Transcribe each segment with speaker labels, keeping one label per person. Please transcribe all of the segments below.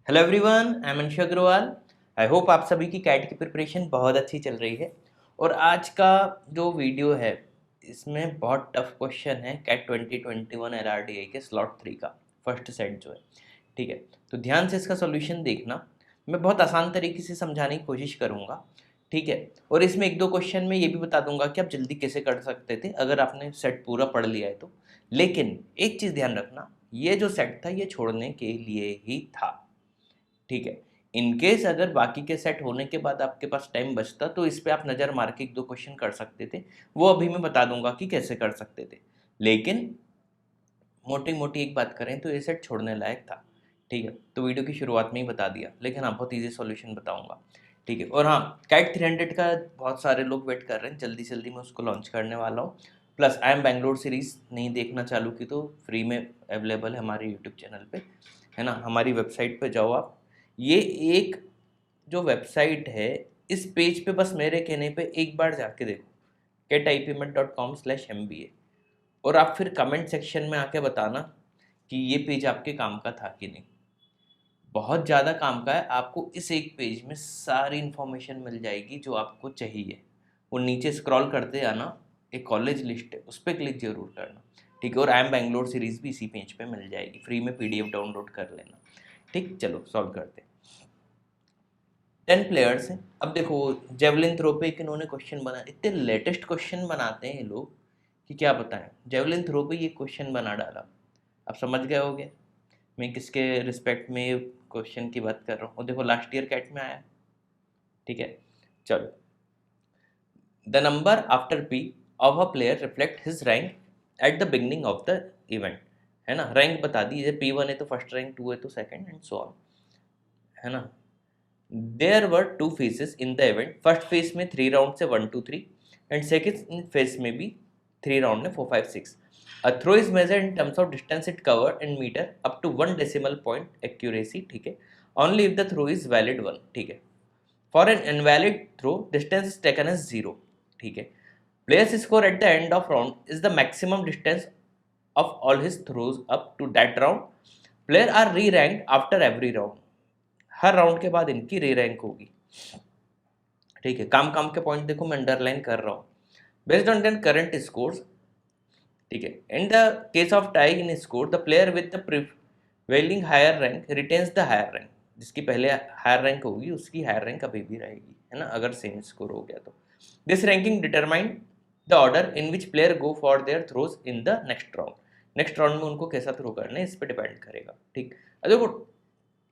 Speaker 1: Hello everyone, I am अंश Agarwal. I hope आप सभी की कैट की प्रिपरेशन बहुत अच्छी चल रही है। और आज का जो वीडियो है इसमें बहुत टफ क्वेश्चन है कैट 2021 LRDI के स्लॉट 3 का फर्स्ट सेट जो है। ठीक है, तो ध्यान से इसका सॉल्यूशन देखना। मैं बहुत आसान तरीके से समझाने की कोशिश करूँगा। ठीक है, और इसमें एक दो क्वेश्चन में ये भी बता दूंगा कि आप जल्दी कैसे कर सकते थे अगर आपने सेट पूरा पढ़ लिया है तो। लेकिन एक चीज़ ध्यान रखना, ये जो सेट था ये छोड़ने के लिए ही था। ठीक है, इनकेस अगर बाकी के सेट होने के बाद आपके पास टाइम बचता तो इस पे आप नज़र मार के एक दो क्वेश्चन कर सकते थे। वो अभी मैं बता दूंगा कि कैसे कर सकते थे। लेकिन मोटी मोटी एक बात करें तो ये सेट छोड़ने लायक था। ठीक है, तो वीडियो की शुरुआत में ही बता दिया, लेकिन हाँ बहुत ईजी सॉल्यूशन बताऊंगा। ठीक है, और हाँ कैट 300 का बहुत सारे लोग वेट कर रहे हैं, जल्दी जल्दी मैं उसको लॉन्च करने वाला हूँ। Plus I am Bangalore series नहीं देखना चालू की तो फ्री में अवेलेबल है हमारे यूट्यूब चैनल पे, है ना। हमारी वेबसाइट पे जाओ आप। ये एक जो वेबसाइट है, इस पेज पे बस मेरे कहने पे एक बार जाके देखो, catipayment.com/MBA। और आप फिर कमेंट सेक्शन में आके बताना कि ये पेज आपके काम का था कि नहीं। बहुत ज़्यादा काम का है, आपको इस एक पेज में सारी इन्फॉर्मेशन मिल जाएगी जो आपको चाहिए। वो नीचे स्क्रॉल करते आना, एक कॉलेज लिस्ट है उस पर क्लिक जरूर करना। ठीक है, और आई एम बैंगलोर सीरीज़ भी इसी पेज पे मिल जाएगी, फ्री में PDF डाउनलोड कर लेना। ठीक, चलो सॉल्व करते हैं। 10 प्लेयर्स हैं। अब देखो, जेवलिन थ्रो पे एक इन्होंने क्वेश्चन बना, इतने लेटेस्ट क्वेश्चन बनाते हैं ये लोग कि क्या बताएं। जेवलिन थ्रो पे ये क्वेश्चन बना डाला। आप समझ गए होगे मैं किसके रिस्पेक्ट में ये क्वेश्चन की बात कर रहा हूँ। और देखो लास्ट ईयर कैट में आया। ठीक है, चलो। The number after P of a player reflect his rank at the beginning of the event. है ना, रैंक बता दी, P1 है तो फर्स्ट रैंक, 2 है तो सेकंड, एंड सो ऑन। है ना। There were 2 phases in the event. First phase में 3 राउंड से 1 2 3, एंड सेकेंड फेज में भी 3 राउंड में 4 5 6। A throw is measure in terms of distance it cover in metre up to 1 decimal point accuracy. ठीक है, only if the throw is valid 1। ठीक है, for an invalid throw distance is taken as 0। ठीक है, players score at the end of round is the maximum distance of all his throws up to that round. Player are rerank after every round. Her round के बाद इनकी री rank होगी। ठीक है, काम काम के पॉइंट देखो मैं अंडरलाइन कर रहा हूँ। Based on then current scores. ठीक है, in the case of tie in score the player with the prevailing higher rank retains the higher rank. जिसकी पहले हायर रैंक होगी उसकी हायर रैंक अभी भी रहेगी, है ना, अगर सेम स्कोर हो गया तो। This ranking determine the order in which player go for their throws in the next round. Next round में उनको कैसा थ्रो करना है इस पर डिपेंड करेगा। ठीक, अब देखो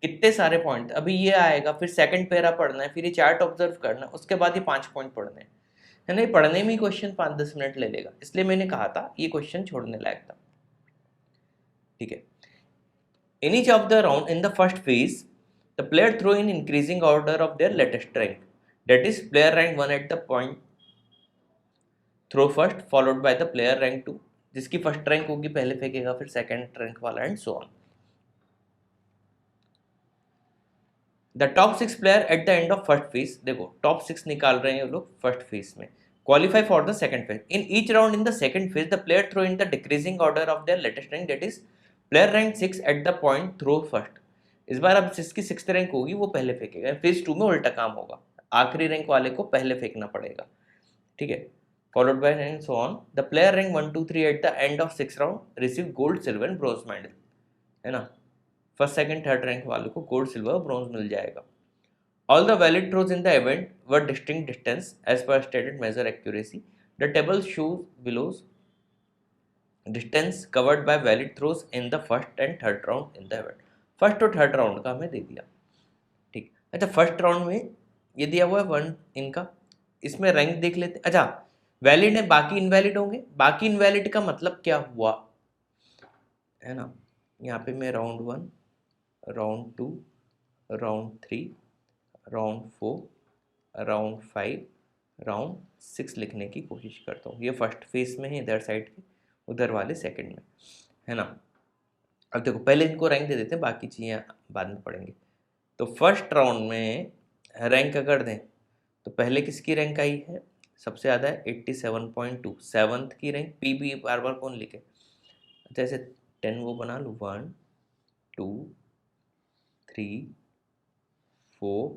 Speaker 1: कितने सारे पॉइंट, अभी ये आएगा, फिर सेकंड पैरा पढ़ना है, फिर ये चार्ट ऑब्जर्व करना है, उसके बाद ये 5 पॉइंट पढ़ने हैं। है ना, ये पढ़ने में ही क्वेश्चन 5 10 मिनट ले लेगा, इसलिए मैंने कहा था ये क्वेश्चन छोड़ने लायक था। ठीक है, in each of the round in the first phase the player throw in increasing order of their latest rank. That is player rank 1 at the point throw first followed by the player rank 2। जिसकी first rank होगी पहले फेंकेगा, फिर second rank वाला, and so on. The top 6 player at the end of first phase. देखो top 6 निकाल रहे हैं ये लोग फर्स्ट फेज में, qualify for the second phase. In each round in the second phase the player throw in the decreasing order of their latest rank. That is player rank 6 at the point throw first. इस बार अब जिसकी 6th rank होगी वो पहले फेंकेगा। Phase 2 में उल्टा काम होगा, आखिरी रैंक वाले को पहले फेंकना पड़ेगा। ठीक है, followed by and so on. The player rank 1 2 3 eight the end of 6 round receive gold silver and bronze medal. है ना, फर्स्ट सेकंड थर्ड रैंक वाले को गोल्ड सिल्वर ब्रॉन्ज मिल जाएगा। All the valid throws in the event were distinct distance as per stated measure accuracy. The table shows below distance covered by valid throws in the first and third round in the event. First और third round का हमें दे दिया। ठीक, अच्छा first round में ये दिया हुआ है 1 इनका, इसमें रैंक देख लेते। अच्छा वैलिड है, बाकी इनवैलिड होंगे। बाकी इनवैलिड का मतलब क्या हुआ, है ना। यहाँ पे मैं round 1, round 2, round 3, round 4, round 5, round 6 लिखने की कोशिश करता हूँ। ये फर्स्ट फेज में है इधर साइड के, उधर वाले सेकंड में, है ना। अब देखो पहले इनको रैंक दे देते हैं, बाकी चीज़ें बाद में पढ़ेंगे। तो फर्स्ट राउंड में रैंक अगर दें तो पहले किसकी रैंक आई है, सबसे ज़्यादा है 87.2, सेवन्थ की रैंक। पी भी बार बार कौन लिखे, अच्छा ऐसे 10 वो बना लूँ, 1 2 3 4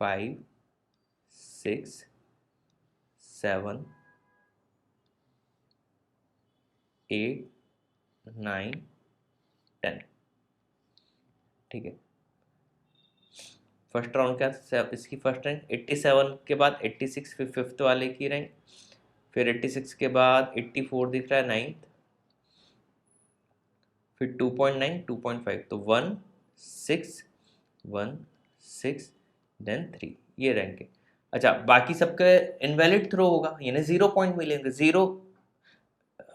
Speaker 1: 5 6 7 8 9 10। ठीक है, फर्स्ट राउंड क्या था, इसकी फर्स्ट रैंक 87 के बाद 86 फिर फिफ्थ वाले की रैंक, फिर 86 के बाद 84 दिख रहा है नाइन्थ, फिर 2.9 2.5 तो 1 6 1 6 देन 3, ये रैंक है। अच्छा, बाकी सबके इनवैलिड थ्रो होगा, यानी 0 पॉइंट मिलेंगे। 0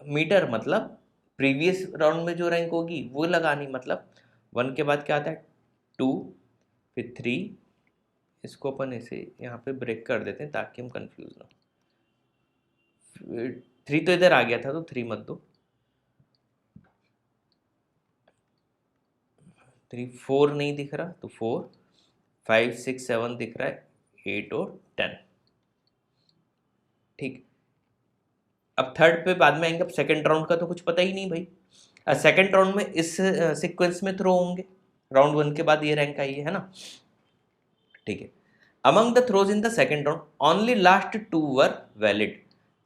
Speaker 1: मीटर मतलब प्रीवियस राउंड में जो रैंक होगी वो लगानी, मतलब 1 के बाद क्या आता है 2 फिर 3, इसको अपन ऐसे यहाँ पे ब्रेक कर देते हैं ताकि हम कंफ्यूज ना हो। 3 तो इधर आ गया था तो 3 मत दो, 3 4 नहीं दिख रहा तो 4 5 6 7 दिख रहा है 8 और 10। ठीक, अब थर्ड पे बाद में आएंगे। अब सेकंड राउंड का तो कुछ पता ही नहीं भाई, सेकंड राउंड में इस सीक्वेंस में थ्रो होंगे, राउंड 1 के बाद ये रैंक आई है ना। ठीक है, among the throws in the second round only last 2 were valid,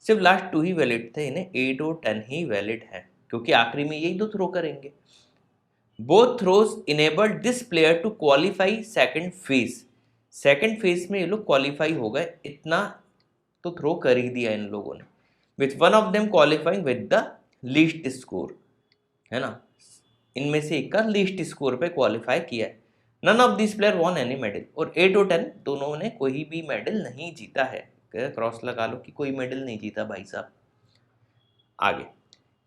Speaker 1: सिर्फ लास्ट 2 ही वैलिड थे, इन्हें 8 और 10 ही वैलिड है क्योंकि आखिरी में यही 2 थ्रो करेंगे। Both throws enabled this player to qualify second phase, second phase में ये लोग क्वालिफाई हो गए, इतना तो थ्रो कर ही दिया इन लोगों ने, with one of them qualifying with the least score, है ना, इनमें से एक का लीस्ट स्कोर पे क्वालिफाई किया है। None of this player won any medal, और 8 और 10 दोनों ने कोई भी मेडल नहीं जीता है, क्रॉस लगा लो कि कोई मेडल नहीं जीता भाई साहब। आगे,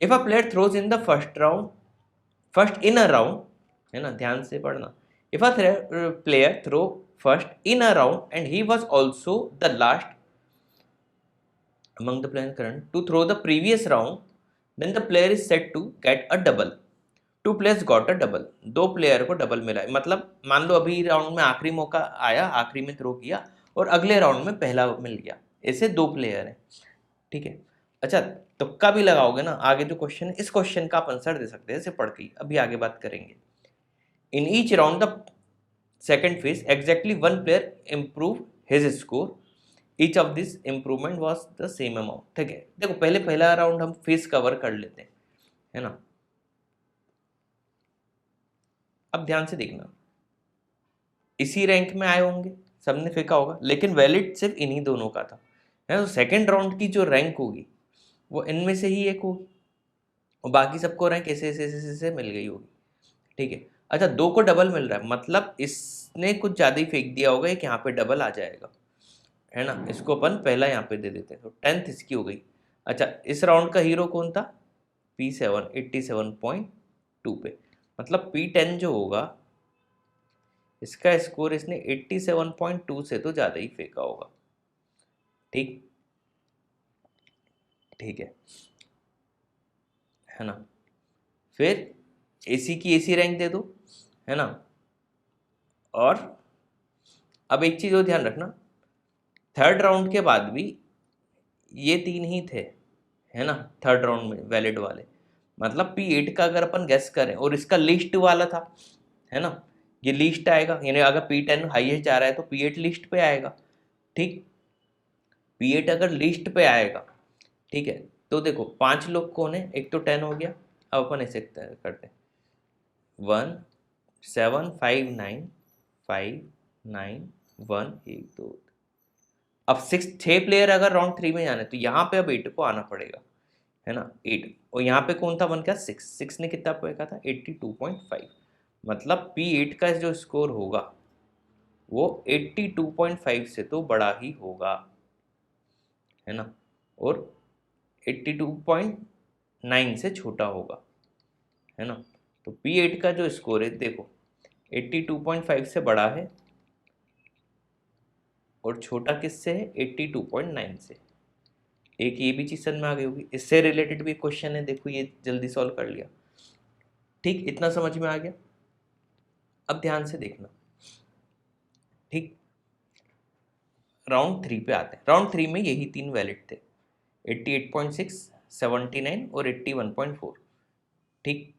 Speaker 1: if a player throws in the first in a round, है ना, ध्यान से पढ़ना, if a player throw first in a round and he was also the last among the players current to throw the previous round, then the player is set to get a double. 2 players got a double, 2 player को double मिला है, मतलब मान लो अभी round में आखिरी मौका आया, आखिरी में थ्रो किया और अगले राउंड में पहला मिल गया, ऐसे 2 प्लेयर हैं। ठीक है, अच्छा तुक्का भी लगाओगे ना, आगे जो क्वेश्चन है इस क्वेश्चन का आप आंसर दे सकते हैं ऐसे पढ़ के, अभी आगे बात करेंगे। इन each round the second phase exactly 1 player improve his score, each of this improvement was the same amount. ठीक है, देखो पहले पहला राउंड हम फेस कवर कर लेते हैं, है ना। अब ध्यान से देखना, इसी रैंक में आए होंगे, सबने फेंका होगा, लेकिन वैलिड सिर्फ इन्हीं दोनों का था, है। तो सेकेंड राउंड की जो रैंक होगी वो इनमें से ही एक होगी और बाकी सबको रैंक ऐसे ऐसे ऐसे ऐसे मिल गई होगी। ठीक है, अच्छा 2 को डबल मिल रहा है, मतलब इसने कुछ ज़्यादा ही फेंक दिया होगा, एक यहाँ पे डबल आ जाएगा, है ना, इसको अपन पहला यहाँ पे दे देते हैं, तो 10th इसकी हो गई। अच्छा, इस राउंड का हीरो कौन था, P7 87.2 पे, मतलब P10 जो होगा इसका स्कोर इसने 87.2 से तो ज़्यादा ही फेंका होगा। ठीक, ठीक है ना, फिर AC की AC रैंक दे दो, है ना। और अब एक चीज़ और ध्यान रखना, थर्ड राउंड के बाद भी ये 3 ही थे, है ना, थर्ड राउंड में वैलिड वाले, मतलब P8 का अगर अपन गेस करें और इसका लिस्ट वाला था, है ना, ये लिस्ट आएगा, यानी अगर P10 हाईएस्ट जा रहा है तो P8 लिस्ट पे आएगा। ठीक, P8 अगर लिस्ट पे आएगा, ठीक है, तो देखो 5 लोग कौन है, एक तो 10 हो गया, अब अपन ऐसे करते हैं 1 7 5 9 5 9 1 1 2, अब 6 प्लेयर अगर राउंड 3 में जाना है तो यहाँ पे अब 8 को आना पड़ेगा, है ना, 8, और यहाँ पे कौन था, 1 का 6 ने कितना फेंका था 82.5, मतलब P8 का जो स्कोर होगा वो 82.5 से तो बड़ा ही होगा, है ना, और 82.9 से छोटा होगा, है ना। तो P8 का जो स्कोर है देखो 82.5 से बड़ा है और छोटा किससे है 82.9 से। एक ये भी चीज़ समझ में आ गई होगी, इससे रिलेटेड भी क्वेश्चन है, देखो ये जल्दी सॉल्व कर लिया। ठीक, इतना समझ में आ गया, अब ध्यान से देखना। ठीक, राउंड 3 पे आते हैं, राउंड 3 में यही 3 वैलिड थे, 88.6 79 और 81.4। ठीक,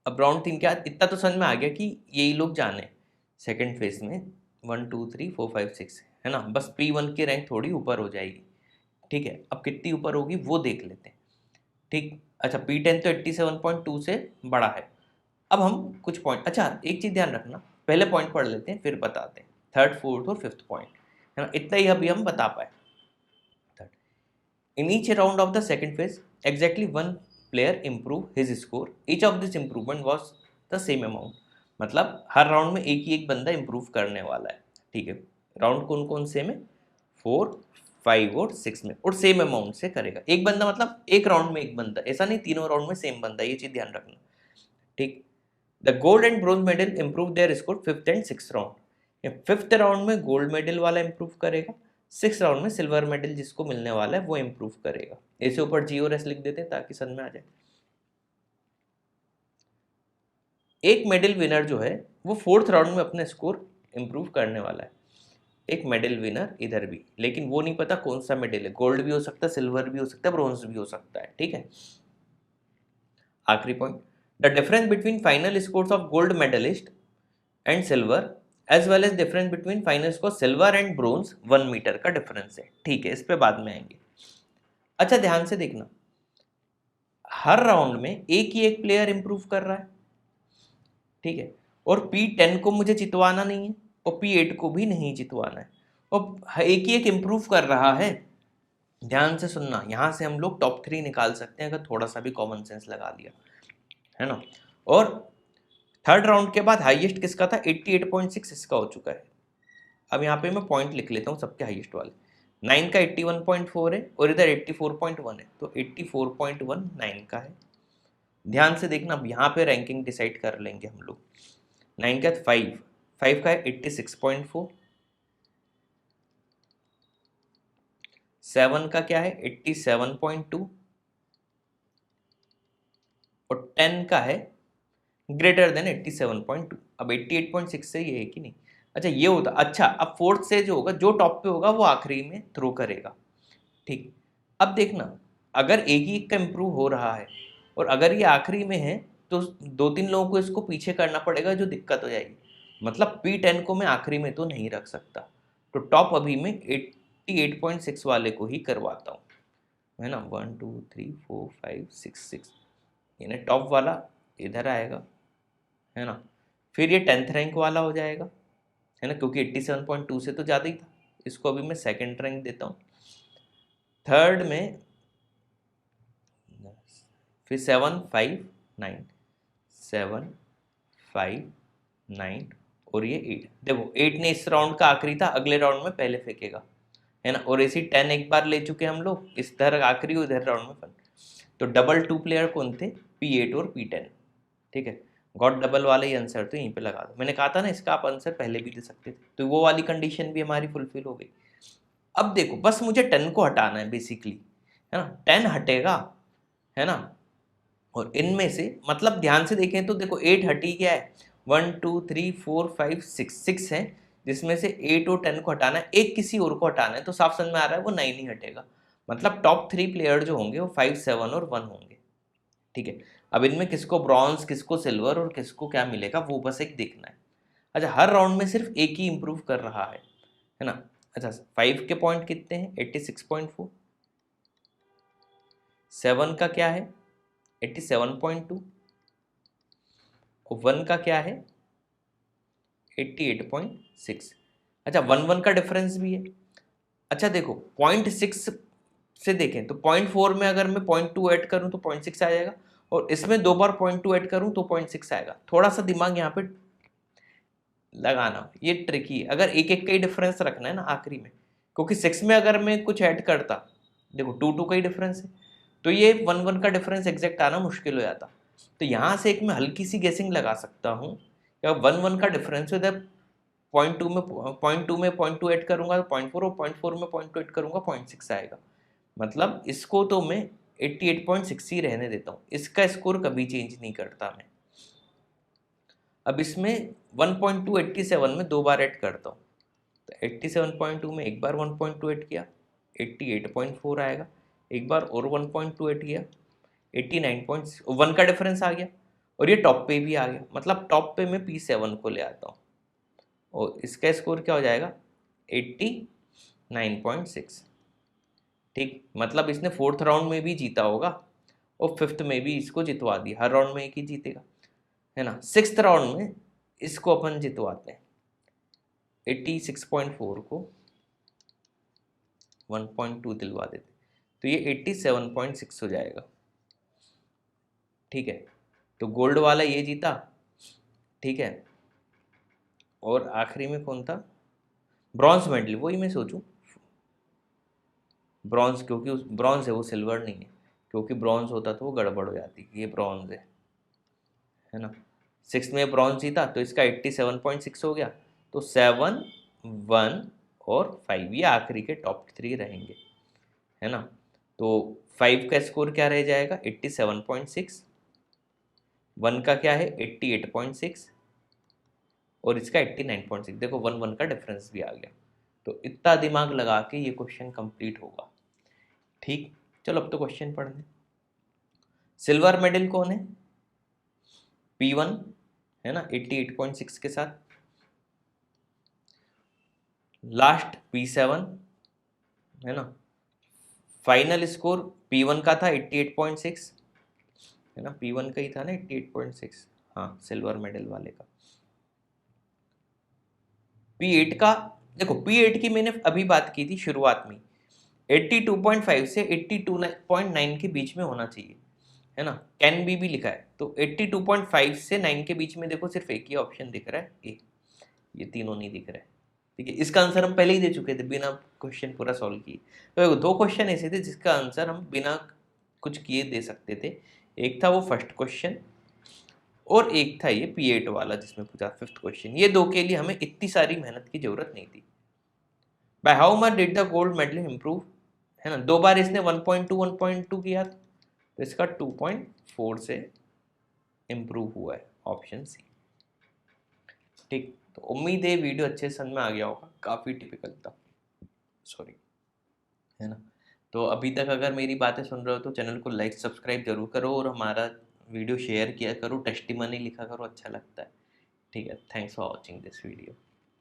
Speaker 1: अब राउंड 3 क्या, इतना तो समझ में आ गया कि यही लोग जाने सेकंड फेज में 1 2 3 4 5 6 है ना, बस P1 की रैंक थोड़ी ऊपर हो जाएगी। ठीक है, अब कितनी ऊपर होगी वो देख लेते हैं। ठीक, अच्छा P10 तो 87.2 से बड़ा है। अब हम कुछ पॉइंट, अच्छा एक चीज़ ध्यान रखना, पहले पॉइंट पढ़ लेते हैं फिर बताते हैं थर्ड फोर्थ और फिफ्थ पॉइंट, है ना, इतना ही अभी हम बता पाए। In each round of the second phase, exactly one player improved his score. Each of this improvement was the same amount. मतलब हर राउंड में एक ही एक बंदा इम्प्रूव करने वाला है। ठीक है, राउंड कौन कौन से में, 4 5 और 6 में, और सेम अमाउंट से करेगा। एक बंदा मतलब एक राउंड में एक बंदा, ऐसा नहीं तीनों राउंड में सेम बंदा, ये चीज़ ध्यान रखना। ठीक, the gold and bronze medal improve their score fifth and six round. Fifth round में गोल्ड मेडल वाला इम्प्रूव करेगा, सिक्स राउंड में सिल्वर मेडल जिसको मिलने वाला है वो इम्प्रूव करेगा। ऐसे ऊपर जी और एस लिख देते हैं ताकि समझ में आ जाए। एक मेडल विनर जो है वो फोर्थ राउंड में अपने स्कोर इम्प्रूव करने वाला है। एक मेडल विनर इधर भी, लेकिन वो नहीं पता कौन सा मेडल है, गोल्ड भी हो सकता है, सिल्वर भी हो सकता है, ब्रॉन्ज भी हो सकता है। ठीक है, आखिरी point, the difference between final scores of gold medalist and silver as well as difference between final score silver and bronze 1 metre का डिफरेंस है। ठीक है, इस पे बाद में आएंगे। अच्छा ध्यान से देखना, हर राउंड में एक ही एक प्लेयर इंप्रूव कर रहा है। ठीक है, और P10 को मुझे जितवाना नहीं है और P8 को भी नहीं जितवाना है, और एक ही एक इम्प्रूव कर रहा है। ध्यान से सुनना, यहां से हम लोग टॉप 3 निकाल सकते हैं अगर थोड़ा सा भी कॉमन सेंस लगा दिया, है ना। और थर्ड राउंड के बाद हाईएस्ट किसका था, 88.6 इसका हो चुका है। अब यहाँ पे मैं पॉइंट लिख लेता हूँ सबके हाईएस्ट वाले, 9 का 81.4 है और इधर 84.1 है, तो 84.1 9 का है। ध्यान से देखना, अब यहाँ पे रैंकिंग डिसाइड कर लेंगे हम लोग। 9 का 5 का है 86.4, 7 का क्या है 87.2 और 10 का है ग्रेटर देन 87.2। अब 88.6 से ये है कि नहीं। अच्छा ये होता, अच्छा अब फोर्थ से जो होगा, जो टॉप पे होगा वो आखिरी में थ्रो करेगा। ठीक, अब देखना, अगर एक ही का इम्प्रूव हो रहा है और अगर ये आखिरी में है तो दो तीन लोगों को इसको पीछे करना पड़ेगा, जो दिक्कत हो जाएगी। मतलब P10 को मैं आखिरी में तो नहीं रख सकता, तो टॉप अभी मैं 88.6 वाले को ही करवाता हूँ, है ना। 1 2 3 4 5 6 6, यानी टॉप वाला इधर आएगा, है ना। फिर ये 10th रैंक वाला हो जाएगा, है ना, क्योंकि 87.2 से तो ज़्यादा ही था। इसको अभी मैं सेकंड रैंक देता हूँ। थर्ड में फिर 7 5 9, 7 5 9 और ये 8। देखो 8 ने इस राउंड का आखिरी था, अगले राउंड में पहले फेंकेगा, है ना। और ऐसी 10 एक बार ले चुके हम लोग, इस तरह आखिरी उधर राउंड में फन। तो डबल 2 प्लेयर कौन थे, P8 और P10। ठीक है, गॉड डबल वाला ही आंसर तो यहीं पे लगा दो। मैंने कहा था ना इसका आप आंसर पहले भी दे सकते थे, तो वो वाली कंडीशन भी हमारी फुलफिल हो गई। अब देखो बस मुझे 10 को हटाना है बेसिकली, है ना। 10 हटेगा, है ना, और इनमें से मतलब ध्यान से देखें तो देखो 8 हटी गया है, 1 2 3 4 5 6 है, जिसमें से 8 और 10 को हटाना है, एक किसी और को हटाना है, तो साफ समझ में आ रहा है वो 9 ही हटेगा। मतलब टॉप 3 प्लेयर जो होंगे वो 5 7 और 1 होंगे। ठीक है, अब इनमें किसको ब्रॉन्ज किसको सिल्वर और किसको क्या मिलेगा वो बस एक देखना है। अच्छा हर राउंड में सिर्फ एक ही इंप्रूव कर रहा है ना। अच्छा 5 के पॉइंट कितने हैं, 86.4, 7 का क्या है 87.2 और 1 का क्या है 88.6। अच्छा 1 1 का डिफरेंस भी है। अच्छा देखो 0.6 से देखें तो 0.4 में अगर मैं 0.2 ऐड करूं तो 0.6 आ जाएगा, और इसमें दो बार 0.2 ऐड करूं तो 0.6 आएगा। थोड़ा सा दिमाग यहाँ पे लगाना, ये ट्रिकी है, अगर एक एक का ही डिफरेंस रखना है ना आखिरी में, क्योंकि 6 में अगर मैं कुछ ऐड करता, देखो 2 2 का ही डिफरेंस है, तो ये 1 1 का डिफरेंस एग्जैक्ट आना मुश्किल हो जाता। तो यहाँ से एक मैं हल्की सी गेसिंग लगा सकता हूँ, या 1 1 का डिफरेंस है, इधर 0.2 में 0.2 ऐड करूंगा तो 0.4, और 0.4 में 0.2 ऐड करूंगा 0.6 आएगा। मतलब इसको तो मैं 88.6 ही रहने देता हूँ, इसका स्कोर कभी चेंज नहीं करता मैं। अब इसमें 1.2 87 में दो बार ऐड करता हूँ, तो 87.2 में एक बार 1.2 ऐड किया 88.4 आएगा, एक बार और 1.2 ऐड किया 89.1 का डिफरेंस आ गया, और ये टॉप पे भी आ गया, मतलब टॉप पे मैं P7 को ले आता हूँ और इसका स्कोर क्या हो जाएगा 89.6। ठीक, मतलब इसने 4th राउंड में भी जीता होगा और 5th में भी इसको जितवा दिया, हर राउंड में एक ही जीतेगा, है ना। 6th राउंड में इसको अपन जितवाते हैं, 86.4 को 1.2 दिलवा देते, तो ये 87.6 हो जाएगा। ठीक है, तो गोल्ड वाला ये जीता, ठीक है। और आखिरी में कौन था, ब्रॉन्ज मेडल, वही मैं सोचूं ब्रॉन्ज, क्योंकि उस ब्रॉन्ज है वो, सिल्वर नहीं है, क्योंकि ब्रॉन्ज होता तो वो गड़बड़ हो जाती, ये ब्रॉन्ज है ना। 6th में ब्रॉन्ज जीता तो इसका 87.6 हो गया, तो 7, 1 और 5 ये आखिरी के टॉप 3 रहेंगे, है ना। तो 5 का स्कोर क्या रह जाएगा 87.6, 1 का क्या है 88.6 और इसका 89.6। देखो 1 का डिफरेंस भी आ गया, तो इतना दिमाग लगा के ये क्वेश्चन कंप्लीट होगा। ठीक, चलो अब तो क्वेश्चन पढ़ने। सिल्वर मेडल कौन है, P1 है ना 88.6 के साथ, लास्ट P7 है ना, फाइनल स्कोर P1 का था 88.6 है ना, P1 का ही था ना 88.6, हाँ सिल्वर मेडल वाले का। P8 का, देखो P8 की मैंने अभी बात की थी शुरुआत में, 82.5 से 82.9 के बीच में होना चाहिए, है ना। कैन बी भी लिखा है, तो 82.5 से 9 के बीच में देखो सिर्फ एक ही ऑप्शन दिख रहा है ए, ये तीनों नहीं दिख रहा है। ठीक है, इसका आंसर हम पहले ही दे चुके थे बिना क्वेश्चन पूरा सॉल्व किए। तो 2 क्वेश्चन ऐसे थे जिसका आंसर हम बिना कुछ किए दे सकते थे, एक था वो फर्स्ट क्वेश्चन और एक था ये P8 वाला जिसमें पूछा 5th क्वेश्चन। ये 2 के लिए हमें इतनी सारी मेहनत की जरूरत नहीं थी। By how much did the gold medal improve, है ना, 2 बार इसने 1.2 किया तो इसका 2.4 से इम्प्रूव हुआ है, ऑप्शन सी। ठीक, तो उम्मीद है वीडियो अच्छे से समझ में आ गया होगा, काफ़ी टिपिकल था, सॉरी, है ना। तो अभी तक अगर मेरी बातें सुन रहे हो तो चैनल को लाइक सब्सक्राइब जरूर करो और हमारा वीडियो शेयर किया करो, टेस्टिमनी लिखा करो, अच्छा लगता है। ठीक है, thanks for watching this video.